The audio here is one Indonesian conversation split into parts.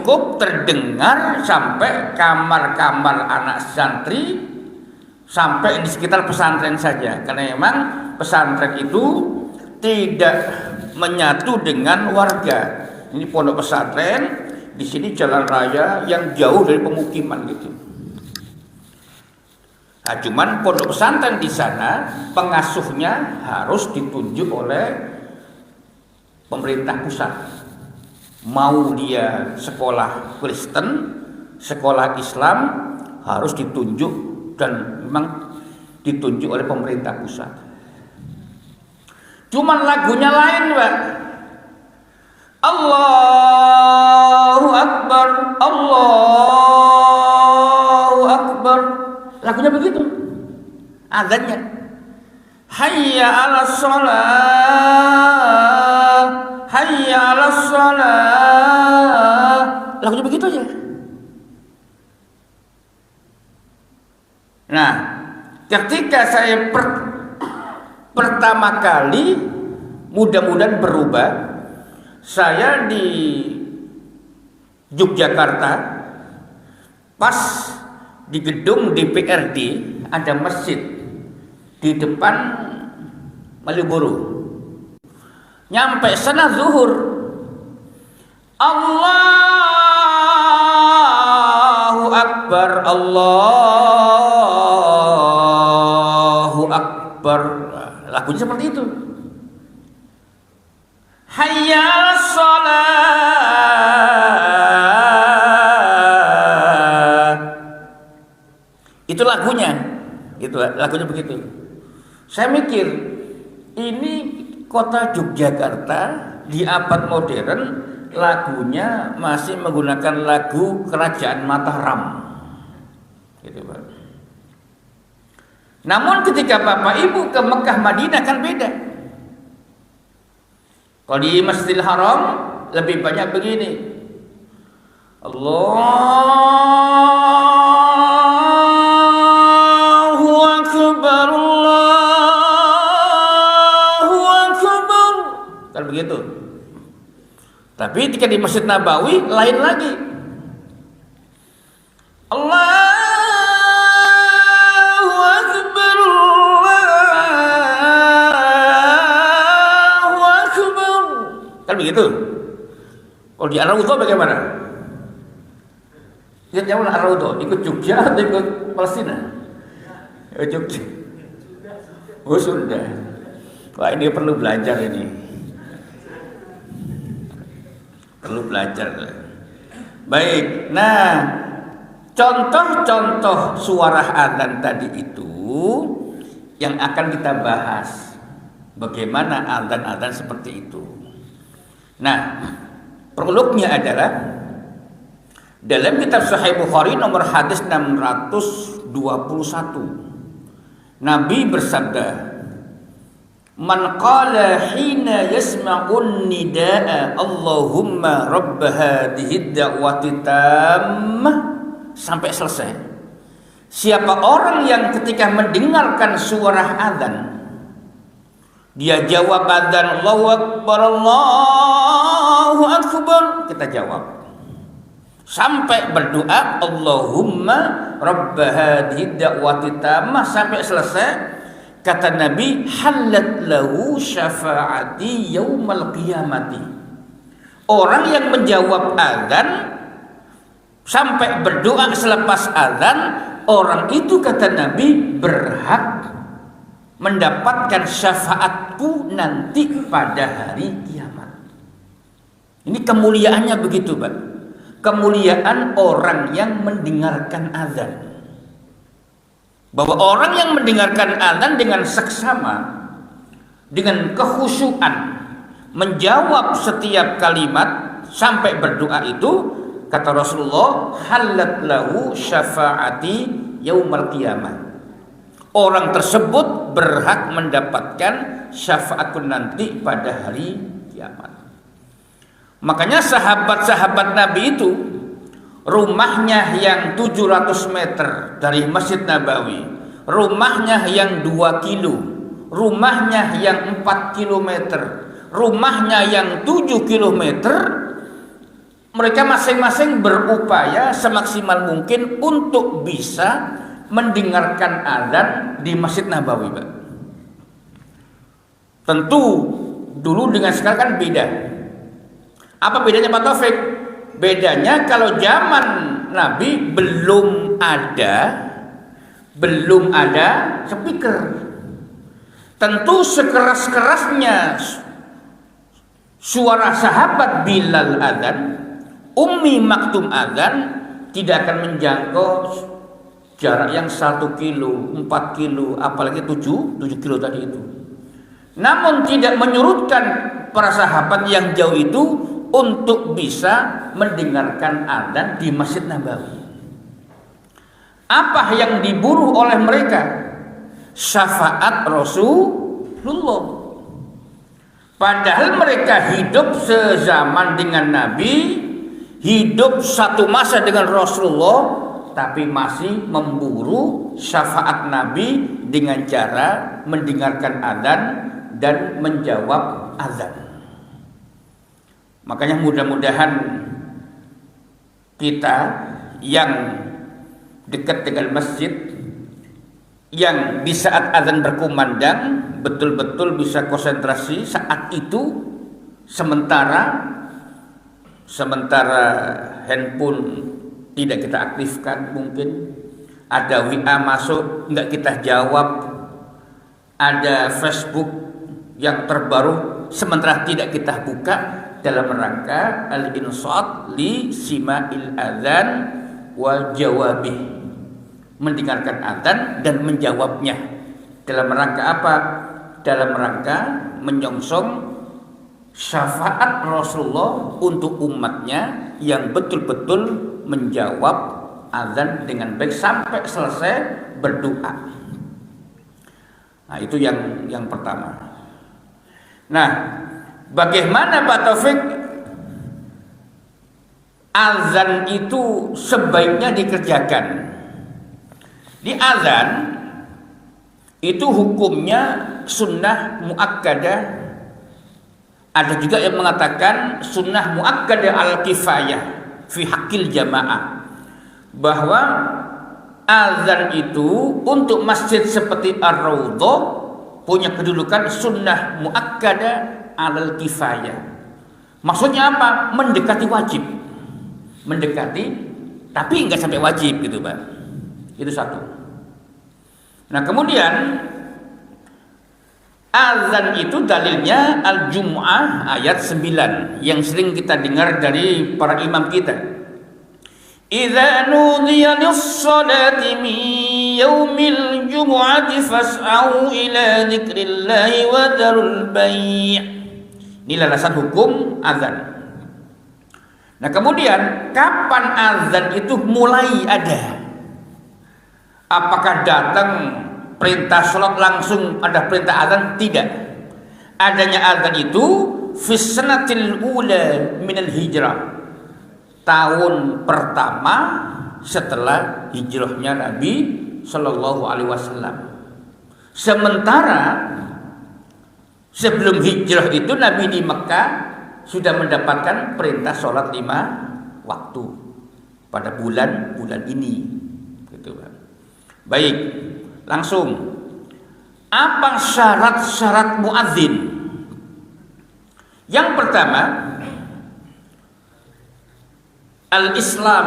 cukup terdengar sampai kamar-kamar anak santri, sampai di sekitar pesantren saja, karena memang pesantren itu tidak menyatu dengan warga. Ini pondok pesantren, di sini jalan raya yang jauh dari pemukiman gitu. Nah, cuman pondok pesantren di sana pengasuhnya harus ditunjuk oleh pemerintah pusat. Mau dia sekolah Kristen, sekolah Islam, harus ditunjuk dan memang ditunjuk oleh pemerintah pusat. Cuman lagunya lain, Pak. Allahu Akbar, Allahu Akbar. Lagunya begitu. Azannya. Hayya 'alas shalah, hayya 'alas shalah. Lagunya begitu aja. Nah, ketika saya pertama kali, mudah-mudahan berubah, saya di Yogyakarta, pas di gedung DPRD ada masjid di depan Malioboro. Nyampe sana zuhur, Allahu Akbar, Allahu Akbar. Lagunya seperti itu. Hayya 'alas shalah. Itu lagunya. Itu lagunya begitu. Saya mikir, ini kota Yogyakarta di abad modern lagunya masih menggunakan lagu Kerajaan Mataram. Gitu, Pak. Namun ketika Bapak Ibu ke Mekah Madinah kan beda. Kalau di Masjidil Haram lebih banyak begini. Allahu Akbar, Allahu Akbar. Kan begitu. Tapi ketika di Masjid Nabawi lain lagi. Allahu Akbar, Allahu Akbar. Kan begitu. Kalau di Ar-Raudhah bagaimana? Lihat yang mana Ar-Raudhah? Ikut Jogja atau ikut Palestina? Jogja. Oh sudah. Wah, ini perlu belajar ini. Perlu belajar. Baik. Nah, contoh-contoh suara adzan tadi itu yang akan kita bahas. Bagaimana adzan-adzan seperti itu. Nah, prolognya adalah dalam kitab Sahih Bukhari nomor hadis 621. Nabi bersabda, "Man qala hina yasma'un nidaa Allahumma rabb hadhihi da'wati tammah," sampai selesai. Siapa orang yang ketika mendengarkan suara adzan dia jawab adzan Allahu Akbar, Allahu Akbar, kita jawab. Sampai berdoa Allahumma rabb hadhihi da'wati tammah sampai selesai. Kata Nabi, halat lahu syafaati yaumal qiyamati. Orang yang menjawab azan sampai berdoa selepas azan, orang itu kata Nabi berhak mendapatkan syafaatku nanti pada hari kiamat. Ini kemuliaannya begitu, Pak. Kemuliaan orang yang mendengarkan azan. Bahwa orang yang mendengarkan azan dengan seksama, dengan kekhusyuan, menjawab setiap kalimat sampai berdoa itu, kata Rasulullah, halat lahu syafaati yaumal qiyamah. Orang tersebut berhak mendapatkan syafaatku nanti pada hari kiamat. Makanya sahabat-sahabat Nabi itu rumahnya yang 700 meter dari Masjid Nabawi, rumahnya yang 2 kilo, rumahnya yang 4 kilometer, rumahnya yang 7 kilometer, mereka masing-masing berupaya semaksimal mungkin untuk bisa mendengarkan azan di Masjid Nabawi, Pak. Tentu dulu dengan sekarang kan beda. Apa bedanya, Pak Taufik? Bedanya kalau zaman Nabi belum ada speaker. Tentu sekeras-kerasnya suara sahabat Bilal azan, Ummi Maktum azan, tidak akan menjangkau jarak yang 1 kilo, 4 kilo, apalagi 7 kilo tadi itu. Namun tidak menyurutkan para sahabat yang jauh itu untuk bisa mendengarkan azan di Masjid Nabawi. Apa yang diburu oleh mereka? Syafaat Rasulullah. Padahal mereka hidup sezaman dengan Nabi, hidup satu masa dengan Rasulullah, tapi masih memburu syafaat Nabi dengan cara mendengarkan azan dan menjawab azan. Makanya mudah-mudahan kita yang dekat dengan masjid, yang di saat azan berkumandang betul-betul bisa konsentrasi saat itu, sementara handphone tidak kita aktifkan, mungkin ada WA masuk nggak kita jawab, ada Facebook yang terbaru sementara tidak kita buka, dalam rangka al-insat li sima'il adzan wa jawabih, mendengarkan adzan dan menjawabnya. Dalam rangka apa? Dalam rangka menyongsong syafaat Rasulullah untuk umatnya yang betul-betul menjawab adzan dengan baik sampai selesai berdoa. Nah, itu yang pertama. Nah, bagaimana Pak Taufik azan itu sebaiknya dikerjakan? Di azan itu hukumnya sunnah muakkadah. Ada juga yang mengatakan sunnah muakkadah al-kifayah fi haqqil jamaah, bahwa azan itu untuk masjid seperti Ar-Raudhah punya kedudukan sunnah muakkadah al-kifayah. Maksudnya apa? Mendekati wajib. Mendekati tapi enggak sampai wajib gitu, Pak. Itu satu. Nah, kemudian azan itu dalilnya Al-Jumu'ah ayat 9 yang sering kita dengar dari para imam kita. Idza nudiya lis-salati min yaumil jumu'ati fas'au ila dzikrillahi wa dzarul bai'. Ini landasan hukum azan. Nah, kemudian kapan azan itu mulai ada? Apakah datang perintah sholat langsung ada perintah azan? Tidak. Adanya azan itu fis sanatil ula minal hijrah, tahun pertama setelah hijrahnya Nabi Sallallahu Alaihi Wasallam. Sementara sebelum hijrah itu Nabi di Mekah sudah mendapatkan perintah sholat 5 waktu pada bulan ini, gitu, Pak. Baik, langsung. Apa syarat-syarat muadzin? Yang pertama, al-Islam,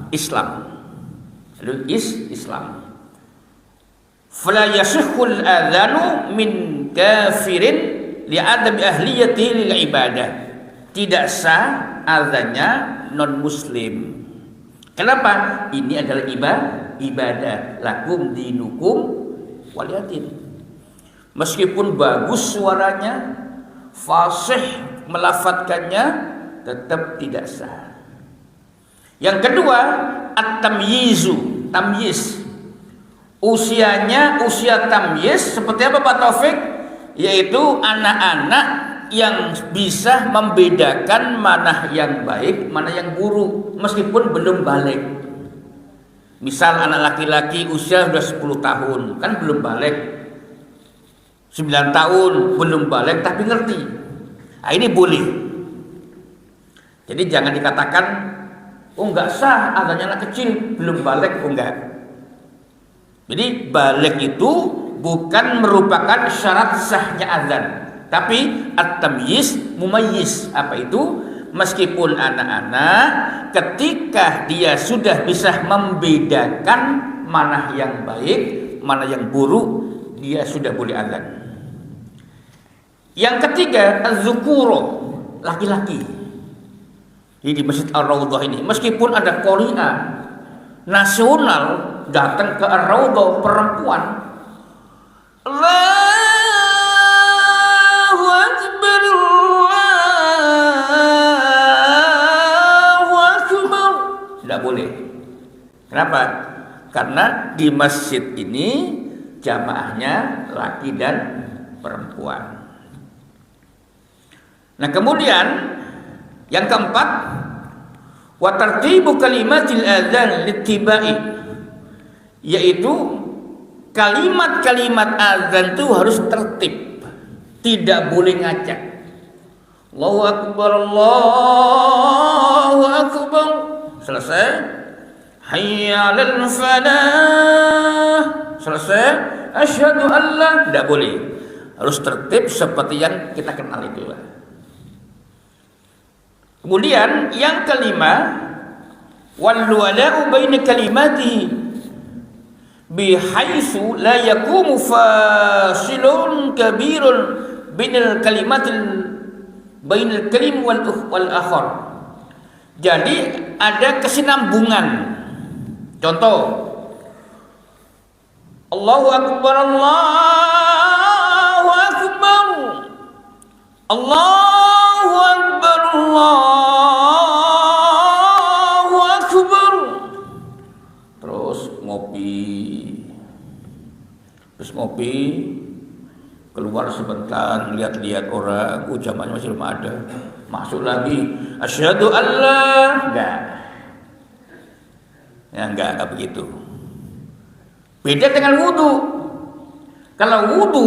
Islam. Islam. Fala yasihhul adzanu min kafirin li'adami ahliyatihi lil ibadah. Tidak sah azannya non muslim. Kenapa? Ini adalah ibadah. Lakum dinukum waliyatin. Meskipun bagus suaranya, fasih melafadzkannya, tetap tidak sah. Yang kedua, at-tamyizu, tamyiz. Usianya usia tamyiz seperti apa, Pak Taufik? Yaitu anak-anak yang bisa membedakan mana yang baik, mana yang buruk meskipun belum balik. Misal anak laki-laki usia sudah 10 tahun, kan belum balik. 9 tahun belum balik tapi ngerti. Nah, ini boleh. Jadi jangan dikatakan, oh enggak sah, adanya anak kecil belum balik, oh enggak. Jadi balik itu bukan merupakan syarat sahnya azan, tapi at-tamyiz mumayyiz. Apa itu? Meskipun anak-anak ketika dia sudah bisa membedakan mana yang baik, mana yang buruk, dia sudah boleh azan. Yang ketiga, az-zukuro, laki-laki. Jadi di Masjid Ar-Raudhah ini, meskipun ada qari'ah nasional datang ke Ar-Raudhah perempuan, Allahu Akbar, Allahu Akbar, tidak boleh. Kenapa? Karena di masjid ini jamaahnya laki dan perempuan. Nah, kemudian yang keempat, wa tartibu kalimatil adzan littibai, yaitu kalimat-kalimat azan itu harus tertib, tidak boleh ngacak. Allahu Akbar, Allahu Akbar, selesai. Hayya 'alal falah, selesai. Asyhadu an la, tidak boleh. Harus tertib seperti yang kita kenal itu. Kemudian yang kelima, wal wala'u baina kalimatihi bihaitsu la yakumu fasilun kabirun bainal kalimatil bainal kalim wal akhar. Jadi ada kesinambungan. Contoh, Allahu Akbar, Allahu Akbar, Allahu Akbar, Allahu Akbar. Terus ngopi, keluar sebentar, lihat-lihat orang, jamaahnya masih belum ada, masuk lagi, asyhadu an la, enggak begitu. Beda dengan wudu. Kalau wudu,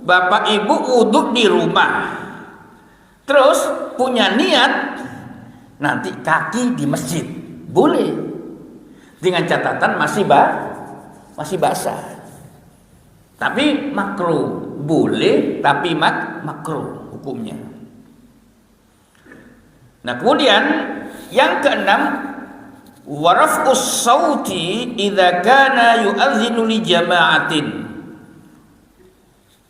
bapak ibu wudu di rumah, terus punya niat nanti kaki di masjid, boleh, dengan catatan masih basah. Tapi makruh, boleh tapi makruh hukumnya. Nah, kemudian yang keenam, waraf'us sauti idza kana yu'adzinu li jama'atin.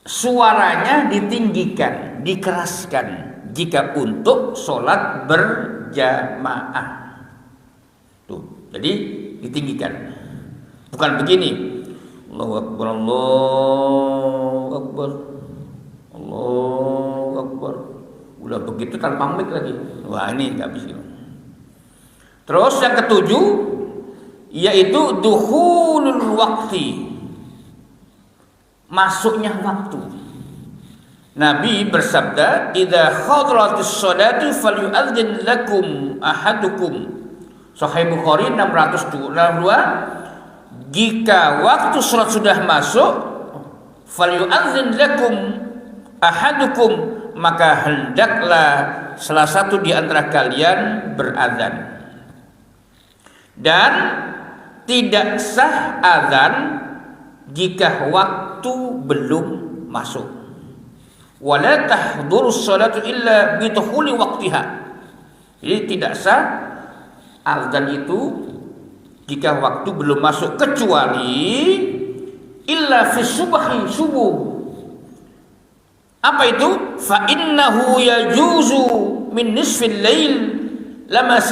Suaranya ditinggikan, dikeraskan jika untuk sholat berjamaah. Tuh, jadi ditinggikan. Bukan begini. Allahu Akbar, Allahu Akbar, Allahu Akbar. Udah begitu tanpa mic lagi. Wah, ini enggak bisa. Terus yang ketujuh, yaitu dukhulul waqti, masuknya waktu. Nabi bersabda, idza hadratis sholatu falyu'adzin lakum ahadukum. Sahih Bukhari 622. Jika waktu sholat sudah masuk, falyu'adzin lakum ahadukum, maka hendaklah salah satu di antara kalian berazan. Dan tidak sah azan jika waktu belum masuk. Wala tahdurus sholatu illa bidukhuli waqtiha. Jadi tidak sah azan itu jika waktu belum masuk, kecuali illa fi subhi, subuh. Apa itu? Fa innahu yajuzu min nisfil lail lama